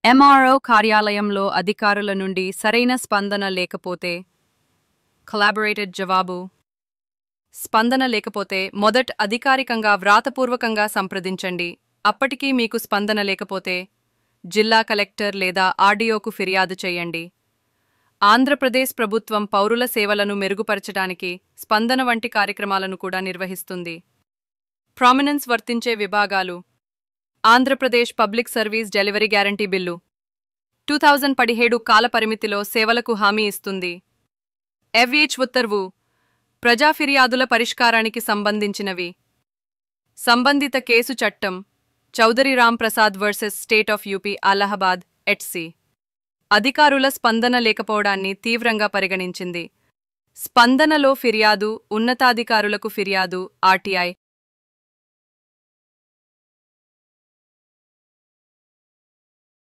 MRO కార్యాలయంలో అధికారుల నుండి సరైన స్పందన లేకపోతే కొలాబరేటెడ్ జవాబు. స్పందన లేకపోతే మొదట అధికారికంగా వ్రాతపూర్వకంగా సంప్రదించండి. అప్పటికీ మీకు స్పందన లేకపోతే జిల్లా కలెక్టర్ లేదా ఆర్డీఓకు ఫిర్యాదు చేయండి. ఆంధ్రప్రదేశ్ ప్రభుత్వం పౌరుల సేవలను మెరుగుపరచడానికి స్పందన వంటి కార్యక్రమాలను కూడా నిర్వహిస్తుంది. ప్రామినెన్స్ వర్తించే విభాగాలు: Andhra Pradesh public service delivery guarantee bill 2017 కాల పరిమితిలో సేవలకు హామీ ఇస్తుంది. FH ఉత్తర్వు ప్రజా ఫిర్యాదుల పరిష్కారానికి సంబంధించినవి. సంబంధిత కేసు చట్టం Chaudhary Ram Prasad versus state of UP Allahabad etc. అధికారుల స్పందన లేకపోవడాన్ని తీవ్రంగా పరిగణించింది. స్పందనలో ఫిర్యాదు, ఉన్నతాధికారులకు ఫిర్యాదు, RTI